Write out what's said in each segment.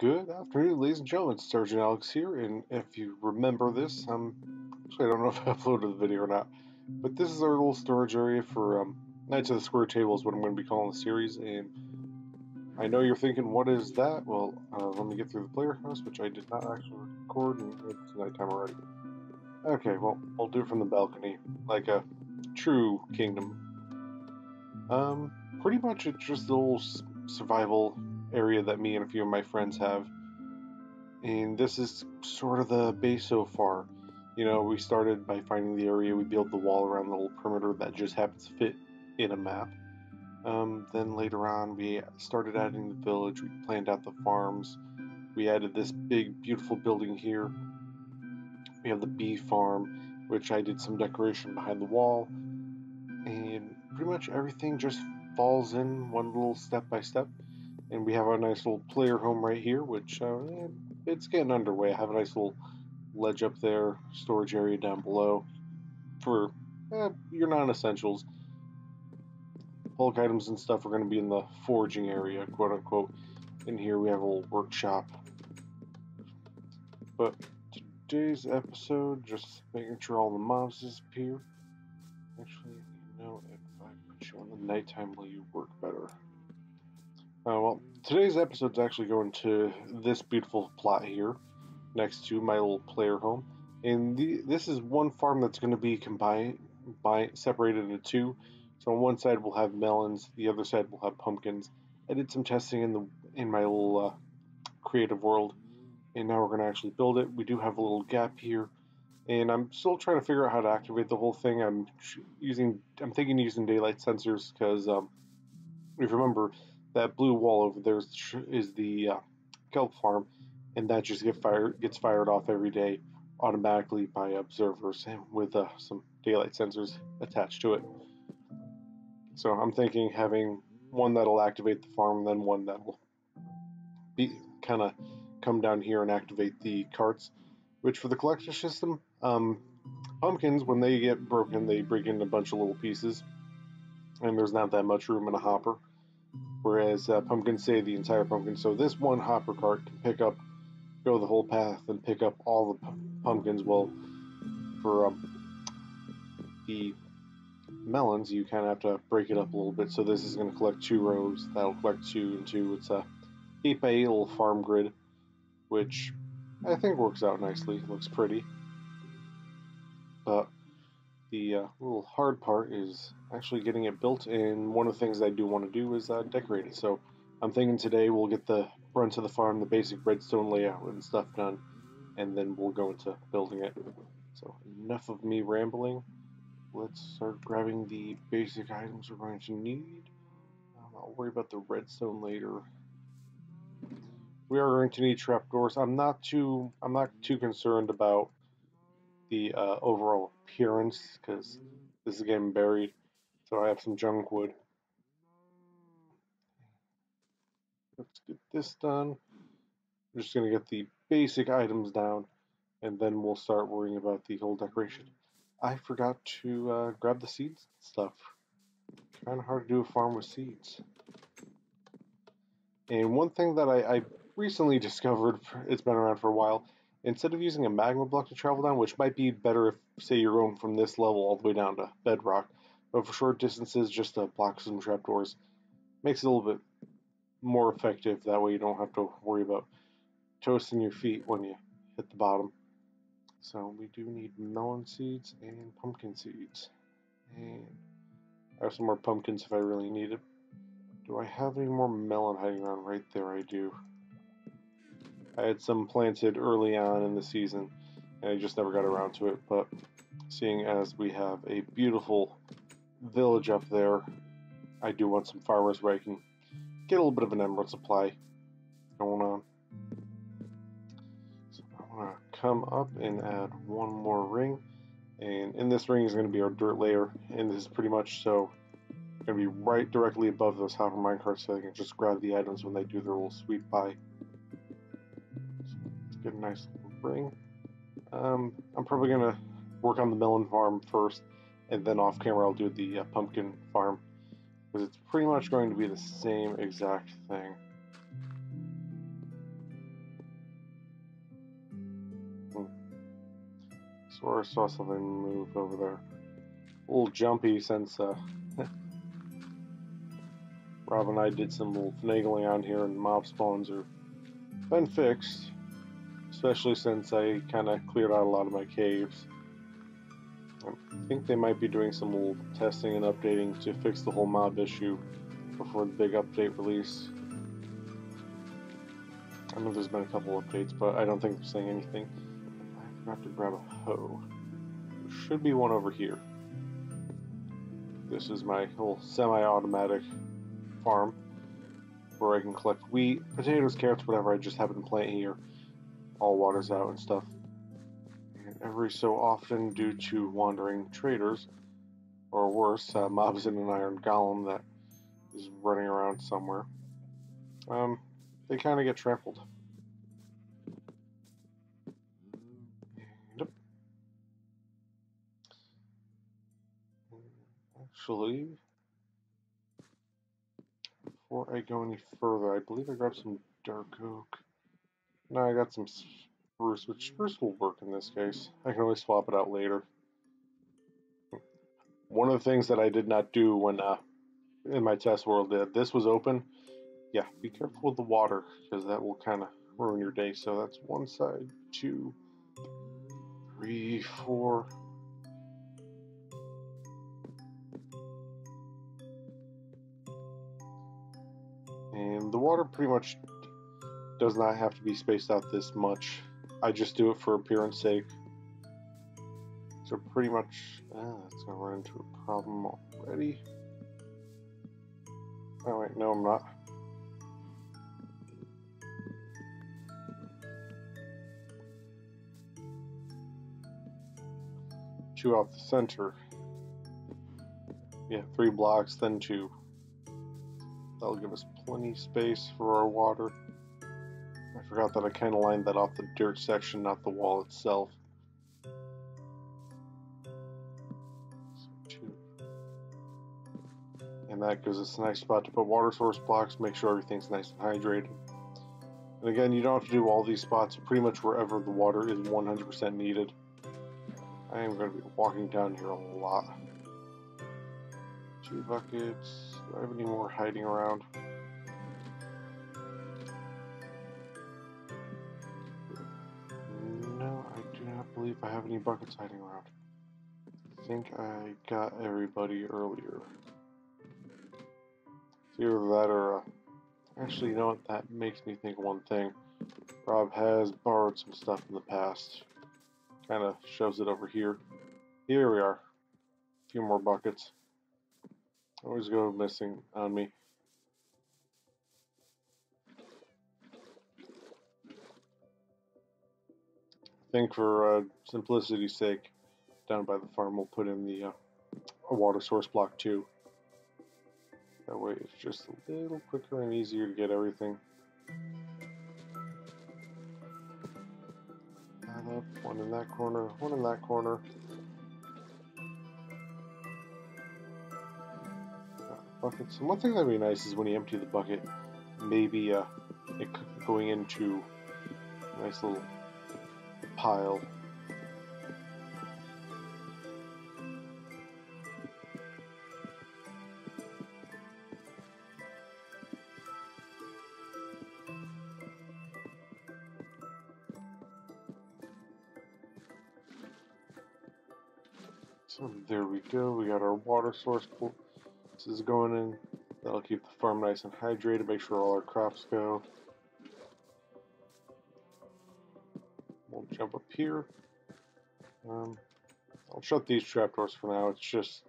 Good afternoon, ladies and gentlemen. It's Sergeant Alex here, and if you remember this, actually I don't know if I uploaded the video or not, but this is our little storage area for Knights of the Square Table is what I'm going to be calling the series, and I know you're thinking, what is that? Well, let me get through the player house, which I did not actually record, and it's nighttime already. Okay, well, I'll do it from the balcony, like a true kingdom. Pretty much it's just a little survival area that me and a few of my friends have. And this is sort of the base so far. You know, we started by finding the area, we built the wall around the little perimeter that just happens to fit in a map. Then later on, we started adding the village, we planned out the farms, we added this big, beautiful building here. We have the bee farm, which I did some decoration behind the wall, and pretty much everything just falls in one little step by step. And we have a nice little player home right here, which it's getting underway. I have a nice little ledge up there, storage area down below for your non-essentials. Bulk items and stuff are going to be in the foraging area, quote unquote. In here we have a little workshop. But today's episode, just making sure all the mobs disappear. Actually, you know, if I put you on the nighttime, will you work better? Well, today's episode is actually going to this beautiful plot here, next to my little player home. And this is one farm that's going to be separated into two. So on one side we'll have melons, the other side we'll have pumpkins. I did some testing in my little creative world, and now we're going to actually build it. We do have a little gap here, and I'm still trying to figure out how to activate the whole thing. I'm thinking using daylight sensors because if you remember, that blue wall over there is the kelp farm, and that just gets fired off every day automatically by observers with some daylight sensors attached to it. So I'm thinking having one that'll activate the farm, and then one that'll be kind of come down here and activate the carts. Which for the collector system, pumpkins, when they get broken, they break into a bunch of little pieces, and there's not that much room in a hopper. Whereas pumpkins save the entire pumpkin. So this one hopper cart can go the whole path and pick up all the pumpkins. Well, for the melons, you kind of have to break it up a little bit. So this is going to collect 2 rows. That'll collect 2 and 2. It's a 8x8 little farm grid, which I think works out nicely. Looks pretty. But the little hard part is actually getting it built, and one of the things I do want to do is decorate it. So I'm thinking today we'll get the brunt of the farm, the basic redstone layout and stuff done, and then we'll go into building it. So enough of me rambling. Let's start grabbing the basic items we're going to need. I'll worry about the redstone later. We are going to need trapdoors. I'm not too concerned about the overall appearance because this is getting buried, so I have some junk wood. Let's get this done. I'm just going to get the basic items down, and then we'll start worrying about the whole decoration. I forgot to grab the seeds and stuff. Kind of hard to do a farm with seeds. And one thing that I recently discovered, it's been around for a while, instead of using a magma block to travel down, which might be better if, say, you're going from this level all the way down to bedrock, but for short distances, just to block some trapdoors, makes it a little bit more effective. That way you don't have to worry about toasting your feet when you hit the bottom. So we do need melon seeds and pumpkin seeds. And I have some more pumpkins if I really need it. Do I have any more melon hiding around? Right there I do. I had some planted early on in the season, and I just never got around to it, but seeing as we have a beautiful village up there, I do want some farmers where I can get a little bit of an emerald supply going on. So I want to come up and add one more ring, and in this ring is going to be our dirt layer, and this is pretty much so going to be right directly above those hopper minecarts, so they can just grab the items when they do their little sweep by. Get a nice little ring. I'm probably going to work on the melon farm first, and then off camera I'll do the pumpkin farm, because it's pretty much going to be the same exact thing. Swore I saw something move over there. A little jumpy since Rob and I did some little finagling on here, and mob spawns are been fixed, especially since I kind of cleared out a lot of my caves. I think they might be doing some little testing and updating to fix the whole mob issue before the big update release. I know there's been a couple updates, but I don't think they're saying anything. I forgot to grab a hoe. There should be one over here. This is my little semi-automatic farm where I can collect wheat, potatoes, carrots, whatever I just happen to plant here. All water's out and stuff. And every so often, due to wandering traders, or worse, mobs in an iron golem that is running around somewhere, they kind of get trampled. Yep. Actually, before I go any further, I believe I grabbed some dark oak. No, I got some spruce, which spruce will work in this case. I can always swap it out later. One of the things that I did not do when in my test world, this was open. Yeah, be careful with the water, because that will kind of ruin your day. So that's one side, 2, 3, 4. And the water pretty much does not have to be spaced out this much. I just do it for appearance sake. So pretty much, it's going to run into a problem already. Oh wait, no I'm not. Two off the center. Yeah, 3 blocks, then 2. That'll give us plenty space for our water. I forgot that I kind of lined that off the dirt section, not the wall itself. So 2. And that gives us a nice spot to put water source blocks, make sure everything's nice and hydrated. And again, you don't have to do all these spots, pretty much wherever the water is 100% needed. I am going to be walking down here a lot. 2 buckets. Do I have any more hiding around? No, I do not believe I have any buckets hiding around. I think I got everybody earlier. It's either that or... actually, you know what? That makes me think of one thing. Rob has borrowed some stuff in the past. Kind of shows it over here. Here we are. A few more buckets. Always go missing on me. I think for simplicity's sake, down by the farm we'll put in the a water source block too. That way it's just a little quicker and easier to get everything. That up, one in that corner, one in that corner. Buckets. And one thing that'd be nice is when you empty the bucket, maybe it going into a nice little pile. So there we go. We got our water source. This is going in. That'll keep the farm nice and hydrated. Make sure all our crops go. We'll jump up here. I'll shut these trapdoors for now. It's just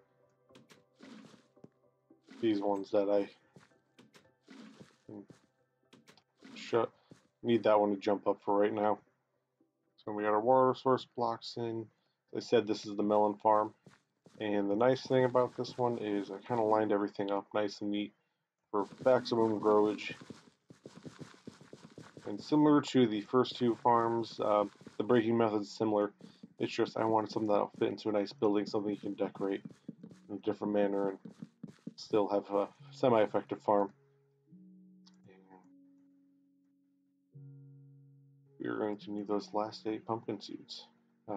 these ones that I can shut. Need that one to jump up for right now. So we got our water source blocks in. As I said, this is the melon farm. And the nice thing about this one is I kind of lined everything up nice and neat for maximum growage. And similar to the first 2 farms, the breaking method is similar. It's just I wanted something that'll fit into a nice building, something you can decorate in a different manner and still have a semi-effective farm. And we're going to need those last 8 pumpkin seeds.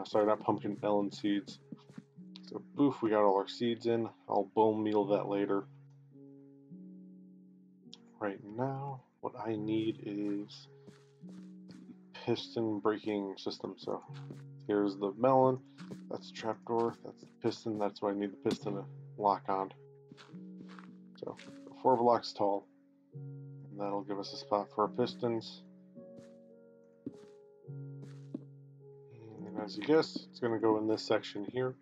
Sorry, not pumpkin, melon seeds. So boof, we got all our seeds in. I'll bone meal that later. Right now, what I need is piston braking system. So here's the melon, that's the trapdoor, that's the piston, that's what I need the piston to lock on. So 4 blocks tall, and that'll give us a spot for our pistons. And as you guessed, it's going to go in this section here.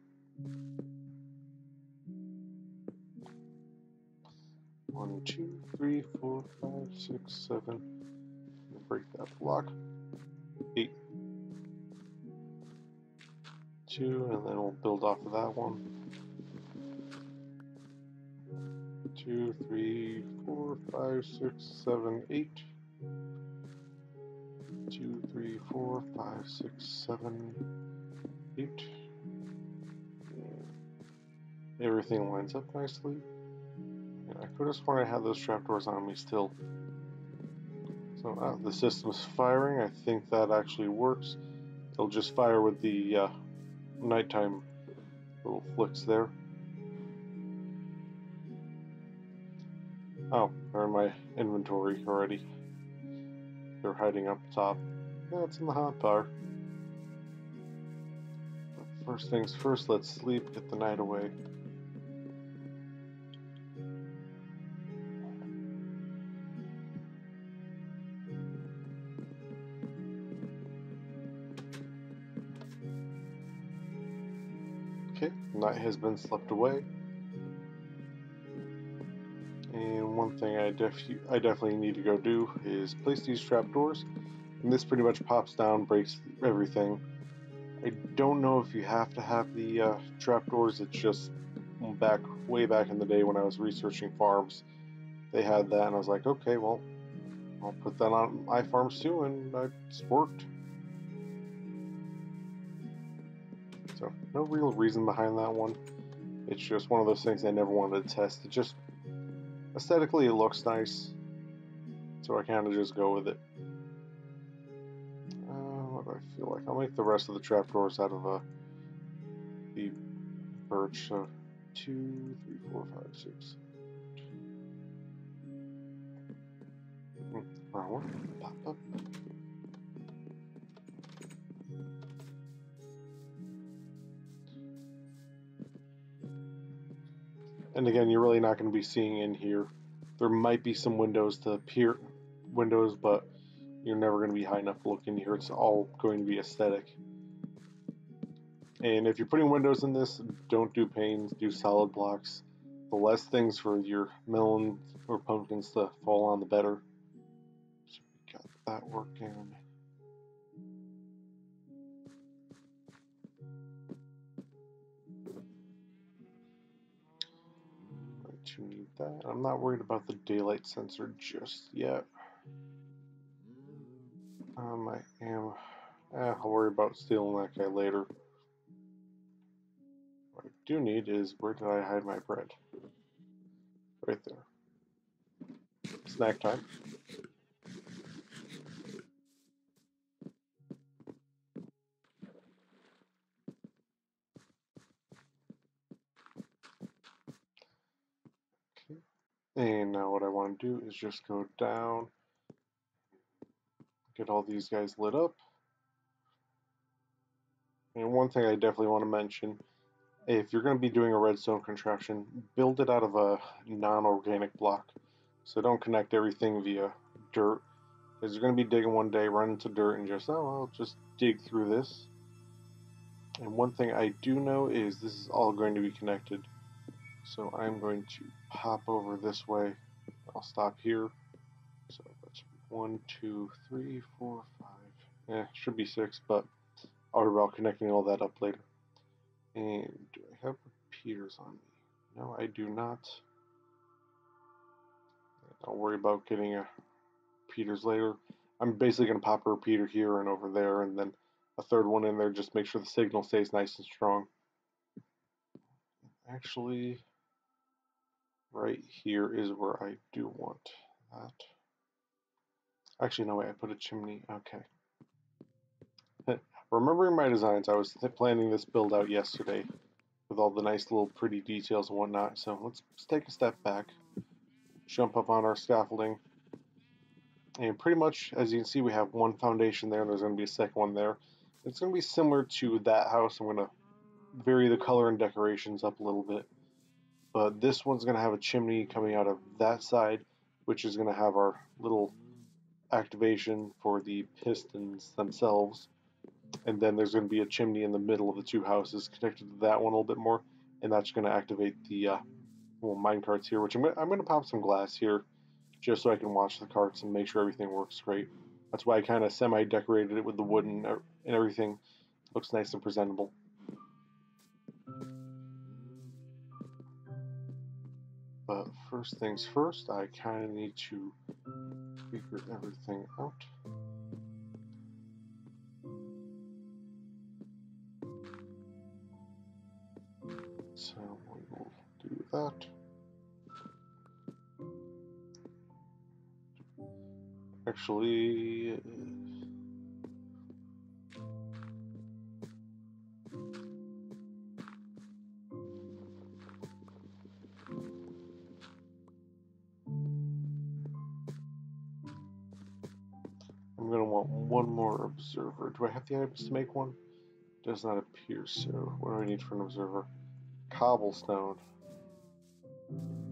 1, 2, 3, 4, 5, 6, 7. Break that block. 8, 2, and then we'll build off of that one. 2, 3, 4, 5, 6, 7, 8. 2, 3, 4, 5, 6, 7, 8. Everything lines up nicely. And I could have sworn I had those trapdoors on me still. So the system's firing. I think that actually works. It'll just fire with the nighttime little flicks there. Oh, they're in my inventory already. They're hiding up top. Yeah, it's in the hotbar. First things first, let's sleep, get the night away. Okay, night has been slept away. And one thing I definitely need to go do is place these trapdoors. And this pretty much pops down, breaks everything. I don't know if you have to have the trapdoors. It's just way back in the day when I was researching farms, they had that, and I was like, okay, well, I'll put that on my farms too, and it's worked. So no real reason behind that one. It's just one of those things I never wanted to test. It just aesthetically it looks nice, so I kind of just go with it. What do I feel like? I'll make the rest of the trapdoors out of the birch. So 2, 3, 4, 5, 6. Wrong one. Pop up. And again, you're really not going to be seeing in here. There might be some windows to peer windows, but you're never going to be high enough to look in here. It's all going to be aesthetic. And if you're putting windows in this, don't do panes, do solid blocks. The less things for your melons or pumpkins to fall on, the better. So we got that working. To need that. I'm not worried about the daylight sensor just yet. I am. I'll worry about stealing that guy later. What I do need is, where did I hide my bread? Right there. Snack time. Okay. And now what I want to do is just go down, get all these guys lit up. And one thing I definitely want to mention, if you're going to be doing a redstone contraption, build it out of a non-organic block. So don't connect everything via dirt, because you're going to be digging one day, run into dirt, and just, oh, I'll just dig through this. And one thing I do know is this is all going to be connected. So I'm going to pop over this way. I'll stop here. So that's 1, 2, 3, 4, 5. Should be 6, but I'll worry about connecting all that up later. And do I have repeaters on me? No, I do not. I'll worry about getting repeaters later. I'm basically going to pop a repeater here and over there, and then a third one in there, just make sure the signal stays nice and strong. Actually, right here is where I do want that. Actually, no, wait, I put a chimney. Okay. remembering my designs, I was planning this build out yesterday with all the nice little pretty details and whatnot. So let's take a step back, jump up on our scaffolding, and pretty much, as you can see, we have one foundation there, and there's going to be a second one there. It's going to be similar to that house. I'm going to vary the color and decorations up a little bit. But this one's going to have a chimney coming out of that side, which is going to have our little activation for the pistons themselves. And then there's going to be a chimney in the middle of the two houses connected to that one a little bit more. And that's going to activate the little mine carts here, which I'm going to pop some glass here just so I can watch the carts and make sure everything works great. That's why I kind of semi-decorated it with the wood and everything. Looks nice and presentable. But first things first, I kind of need to figure everything out. So we will do that. Actually, I'm going to want one more observer. Do I have the items to make one? Does not appear so. What do I need for an observer? Cobblestone.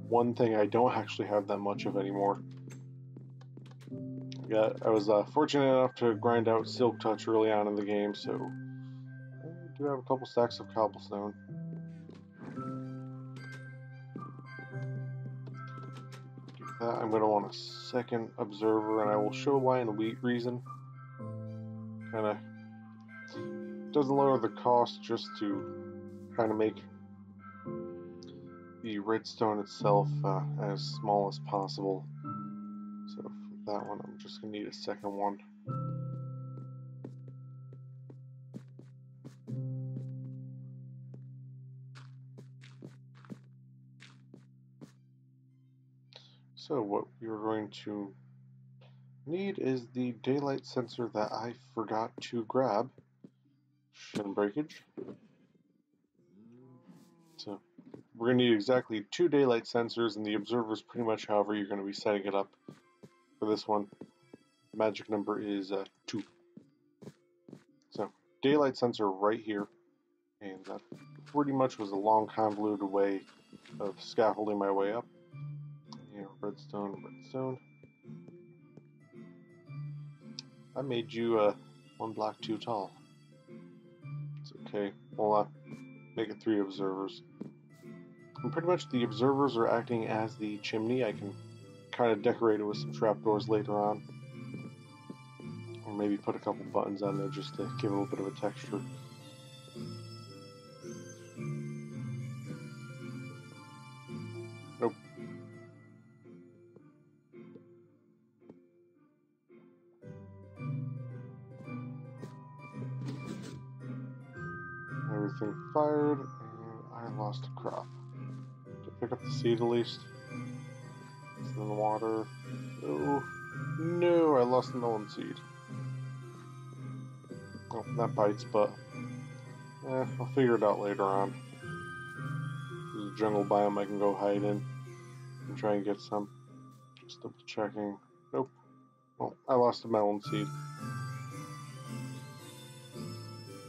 One thing I don't actually have that much of anymore. Yeah, I was fortunate enough to grind out Silk Touch early on in the game, so I do have a couple stacks of cobblestone. Do that. I'm going to want a second observer, and I will show why in a reason. Kind of doesn't lower the cost just to kind of make the redstone itself as small as possible. So for that one, I'm just going to need a second one. So what we're going to need is the daylight sensor that I forgot to grab. Shin breakage. So we're going to need exactly 2 daylight sensors, and the observer is pretty much however you're going to be setting it up for this one. Magic number is 2. So daylight sensor right here, and that pretty much was a long convoluted way of scaffolding my way up. Redstone, redstone. I made you 1 block too tall. It's okay. We'll make it 3 observers. And pretty much the observers are acting as the chimney. I can kind of decorate it with some trapdoors later on. Or maybe put a couple buttons on there just to give it a little bit of a texture. Nope. Everything fired, and I lost a crop. To pick up the seed at least. It's in the water. Oh, no, I lost the melon seed. Oh, that bites, but I'll figure it out later on. There's a jungle biome I can go hide in and try and get some. Just double checking. Nope. Well, I lost a melon seed.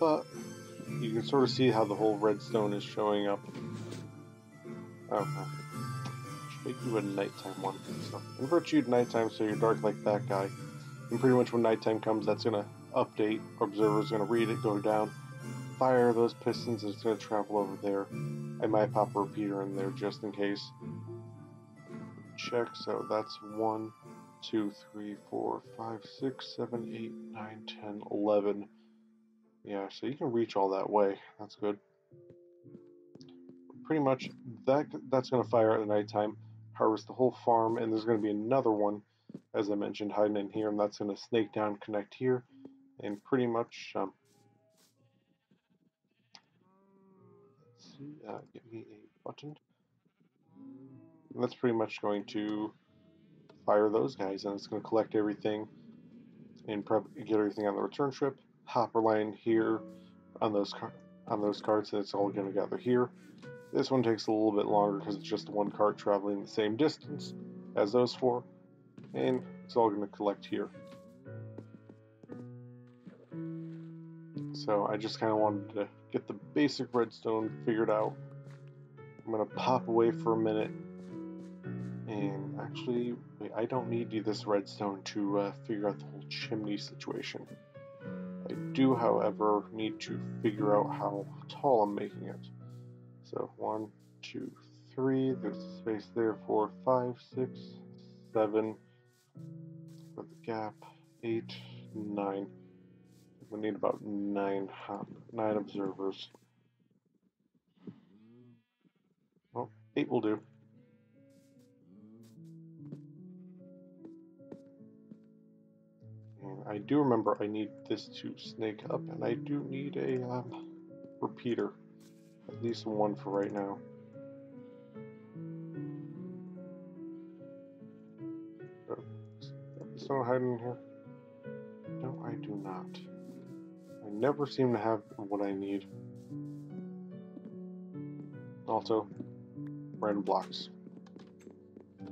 But you can sort of see how the whole redstone is showing up. Okay. Should make you a nighttime one. So invert you to nighttime so you're dark like that guy. And pretty much when nighttime comes, that's going to update. Observer's going to read it, go down, fire those pistons, and it's going to travel over there. I might pop a repeater in there just in case. Check, so that's 1, 2, 3, 4, 5, 6, 7, 8, 9, 10, 11. Yeah, so you can reach all that way. That's good. Pretty much that's going to fire at nighttime, harvest the whole farm, and there's going to be another one, as I mentioned, hiding in here, and that's going to snake down, connect here, and pretty much, let's see, get me a button. And that's pretty much going to fire those guys, and it's going to collect everything and get everything on the return trip. hopper line here on those carts, and it's all going to gather here. This one takes a little bit longer because it's just one cart traveling the same distance as those four, and it's all going to collect here. So I just kind of wanted to get the basic redstone figured out. I'm going to pop away for a minute, and actually, wait, I don't need this redstone to figure out the whole chimney situation. I do, however, need to figure out how tall I'm making it. So 1, 2, 3, there's a space there, 4, 5, 6, 7, for the gap, 8, 9. We need about 9 observers. Well, 8 will do. And I do remember I need this to snake up, and I do need a repeater. At least one for right now. Is someone hiding in here? No, I do not. I never seem to have what I need. Also, random blocks.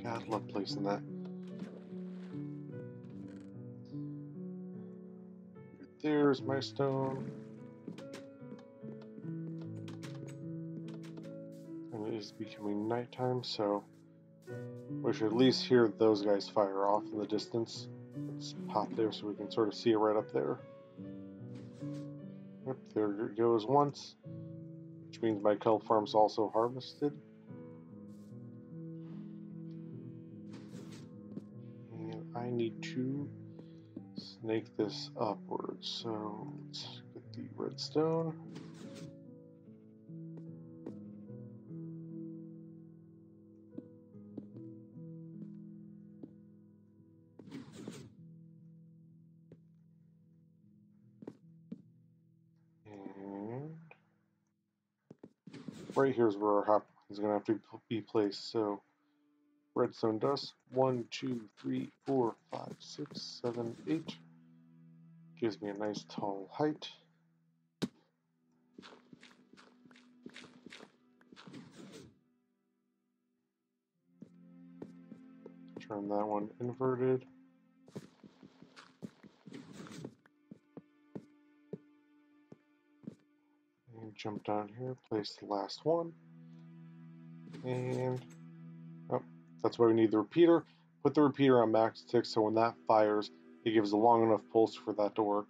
God, love placing that. There's my stone. And it is becoming nighttime, so we should at least hear those guys fire off in the distance. Let's pop there so we can sort of see it right up there. Yep, there it goes once, which means my kelp farm's also harvested. And I need to snake this upwards, so let's get the redstone. And right here is where our hopper is going to have to be placed, so redstone dust, 1, 2, 3, 4, 5, 6, 7, 8. Gives me a nice tall height. Turn that one inverted. And jump down here, place the last one. And oh, that's why we need the repeater. Put the repeater on max tick so when that fires, it gives a long enough pulse for that to work.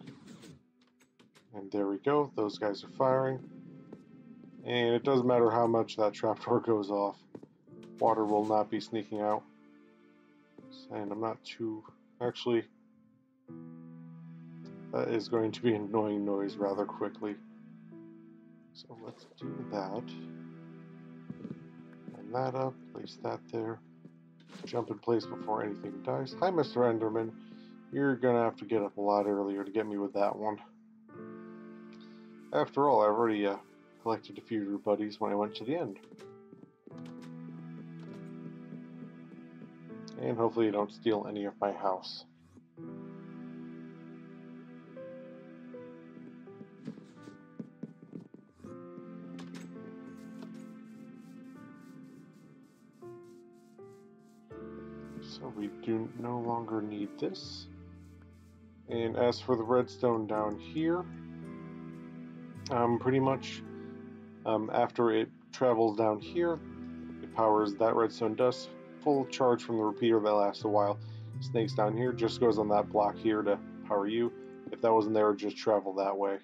And there we go, those guys are firing. And it doesn't matter how much that trapdoor goes off, water will not be sneaking out. And I'm not too, actually, that is going to be an annoying noise rather quickly. So let's do that. Line that up, place that there. Jump in place before anything dies. Hi, Mr. Enderman. You're gonna have to get up a lot earlier to get me with that one. After all, I've already collected a few of your buddies when I went to the end. And hopefully you don't steal any of my house. So we do no longer need this. And as for the redstone down here, pretty much after it travels down here, it powers that redstone dust. Full charge from the repeater that lasts a while. Snakes down here, just goes on that block here to power you. If that wasn't there, it would just travel that way.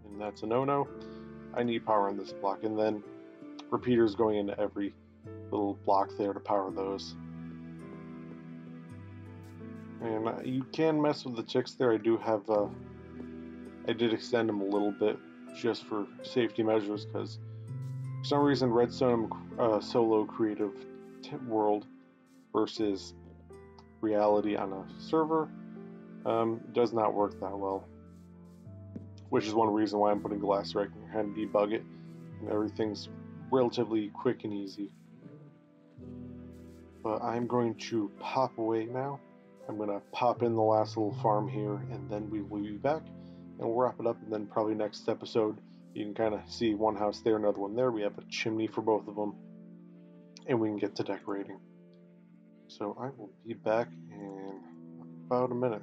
And that's a no-no. I need power on this block. And then repeaters going into every little block there to power those. And you can mess with the ticks there. I do have, I did extend them a little bit just for safety measures because for some reason Redstone solo creative world versus reality on a server does not work that well, which is one reason why I'm putting glass right in your hand to debug it, and everything's relatively quick and easy. But I'm going to pop away now. I'm going to pop in the last little farm here, and then we will be back and we'll wrap it up, and then probably next episode you can kind of see one house there, another one there. We have a chimney for both of them, and we can get to decorating. So I will be back in about a minute.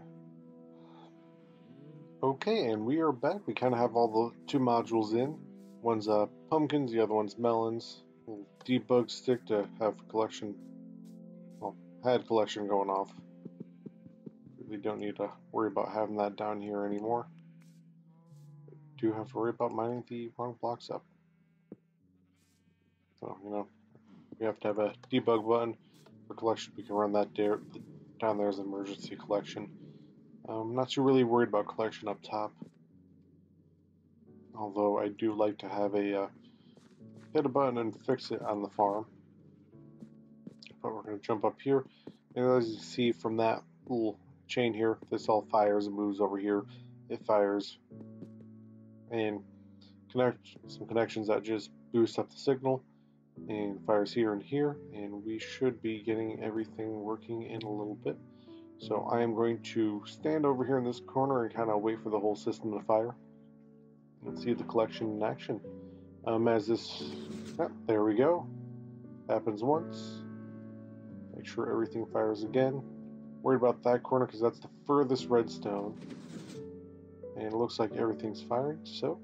Okay, and we are back. We kind of have all the two modules in. One's pumpkins, the other one's melons. A little debug stick to have collection, well, had collection going off. We don't need to worry about having that down here anymore. We do have to worry about mining the wrong blocks up. So, we have to have a debug button for collection. We can run that down there as an emergency collection. I'm not too really worried about collection up top, although I do like to have a hit a button and fix it on the farm. But we're going to jump up here, and as you see from that little chain here, this all fires and moves over here. It fires and connect some connections that just boost up the signal, and fires here and here, and we should be getting everything working in a little bit. So I am going to stand over here in this corner and kind of wait for the whole system to fire and see the collection in action. As this, there we go, happens once. Make sure everything fires again. Worried about that corner because that's the furthest redstone, and it looks like everything's firing. So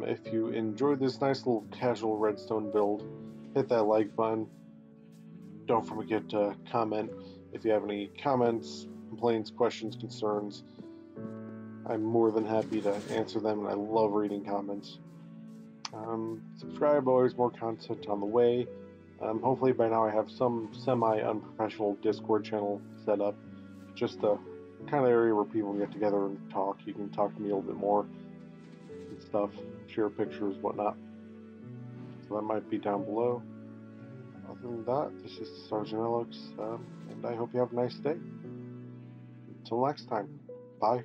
if you enjoyed this nice little casual redstone build, hit that like button. Don't forget to comment if you have any comments, complaints, questions, concerns. I'm more than happy to answer them, and I love reading comments. Subscribe, always more content on the way. Hopefully by now I have some semi-unprofessional Discord channel set up, just a kind of area where people get together and talk. You can talk to me a little bit more and stuff, share pictures, whatnot. So that might be down below. Other than that, this is Sergeant Alex, and I hope you have a nice day. Until next time, bye.